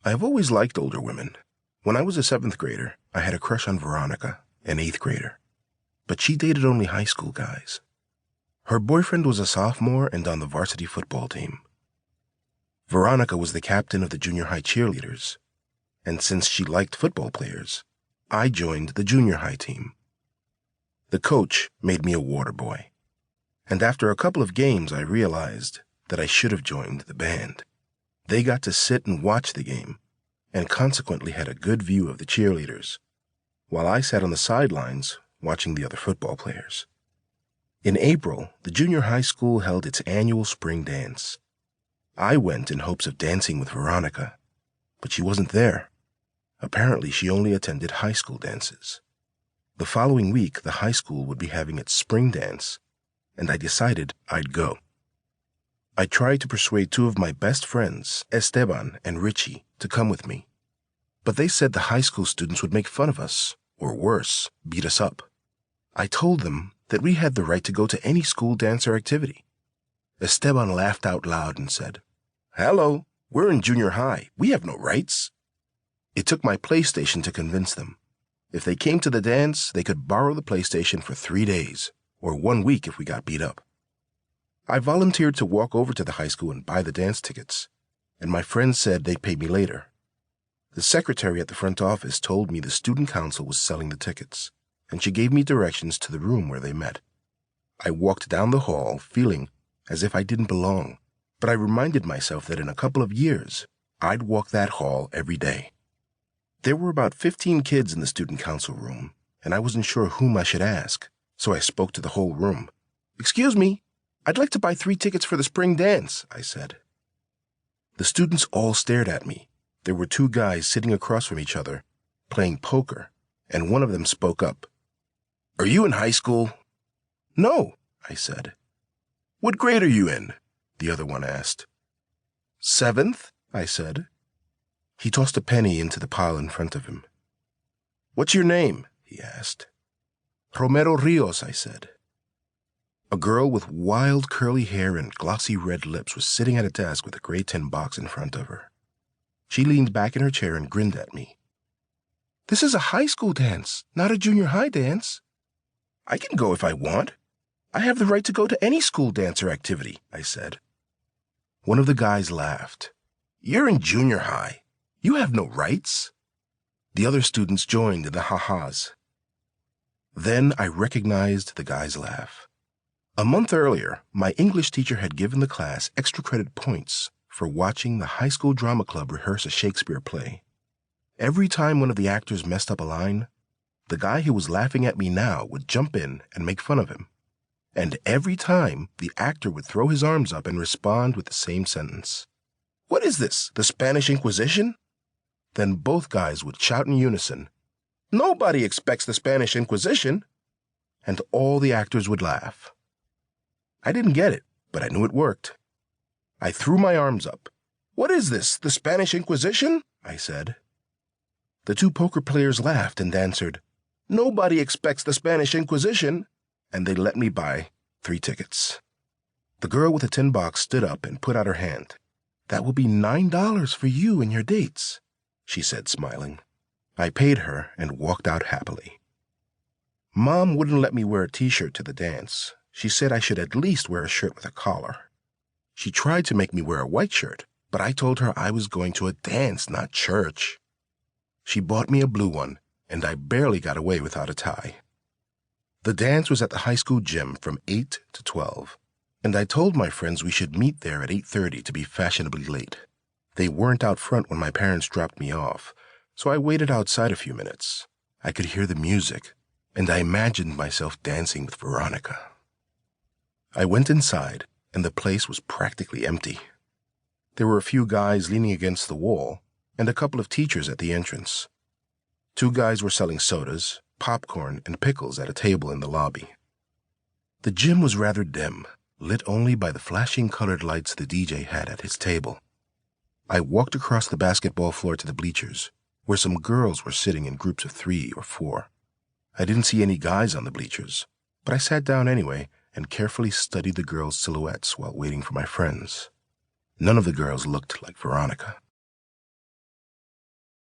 I have always liked older women. When I was a 7th grader, I had a crush on Veronica, an 8th grader. But she dated only high school guys. Her boyfriend was a sophomore and on the varsity football team. Veronica was the captain of the junior high cheerleaders, and since she liked football players, I joined the junior high team. The coach made me a water boy, and after a couple of games I realized that I should have joined the band. They got to sit and watch the game, and consequently had a good view of the cheerleaders, while I sat on the sidelines watching the other football players. In April, the junior high school held its annual spring dance. I went in hopes of dancing with Veronica, but she wasn't there. Apparently, she only attended high school dances. The following week, the high school would be having its spring dance, and I decided I'd go. I tried to persuade 2 of my best friends, Esteban and Richie, to come with me, but they said the high school students would make fun of us, or worse, beat us up. I told them that we had the right to go to any school dance or activity. Esteban laughed out loud and said, "Hello, we're in junior high. We have no rights." It took my PlayStation to convince them. If they came to the dance, they could borrow the PlayStation for 3 days, or 1 week if we got beat up. I volunteered to walk over to the high school and buy the dance tickets, and my friends said they'd pay me later. The secretary at the front office told me the student council was selling the tickets, and she gave me directions to the room where they met. I walked down the hall feeling as if I didn't belong, but I reminded myself that in a couple of years, I'd walk that hall every day. There were about 15 kids in the student council room, and I wasn't sure whom I should ask, so I spoke to the whole room. "Excuse me, I'd like to buy 3 tickets for the spring dance," I said. The students all stared at me. There were 2 guys sitting across from each other, playing poker, and one of them spoke up. "Are you in high school?" "No," I said. "What grade are you in?" the other one asked. "7th," I said. He tossed a penny into the pile in front of him. "What's your name?" he asked. "Romero Rios," I said. A girl with wild curly hair and glossy red lips was sitting at a desk with a gray tin box in front of her. She leaned back in her chair and grinned at me. "This is a high school dance, not a junior high dance." "I can go if I want. I have the right to go to any school dance or activity," I said. One of the guys laughed. "You're in junior high. You have no rights." The other students joined in the ha-has. Then I recognized the guy's laugh. A month earlier, my English teacher had given the class extra credit points for watching the high school drama club rehearse a Shakespeare play. Every time one of the actors messed up a line, the guy who was laughing at me now would jump in and make fun of him. And every time, the actor would throw his arms up and respond with the same sentence. "What is this, the Spanish Inquisition?" Then both guys would shout in unison, "Nobody expects the Spanish Inquisition!" And all the actors would laugh. I didn't get it, but I knew it worked. I threw my arms up. "What is this, the Spanish Inquisition?" I said. The 2 poker players laughed and answered, "Nobody expects the Spanish Inquisition," and they let me buy 3 tickets. The girl with the tin box stood up and put out her hand. "That will be $9 for you and your dates," she said, smiling. I paid her and walked out happily. Mom wouldn't let me wear a t-shirt to the dance. She said I should at least wear a shirt with a collar. She tried to make me wear a white shirt, but I told her I was going to a dance, not church. She bought me a blue one, and I barely got away without a tie. The dance was at the high school gym from 8 to 12, and I told my friends we should meet there at 8:30 to be fashionably late. They weren't out front when my parents dropped me off, so I waited outside a few minutes. I could hear the music, and I imagined myself dancing with Veronica. I went inside, and the place was practically empty. There were a few guys leaning against the wall, and a couple of teachers at the entrance. 2 guys were selling sodas, popcorn, and pickles at a table in the lobby. The gym was rather dim, lit only by the flashing colored lights the DJ had at his table. I walked across the basketball floor to the bleachers, where some girls were sitting in groups of 3 or 4. I didn't see any guys on the bleachers, but I sat down anyway and carefully studied the girls' silhouettes while waiting for my friends. None of the girls looked like Veronica.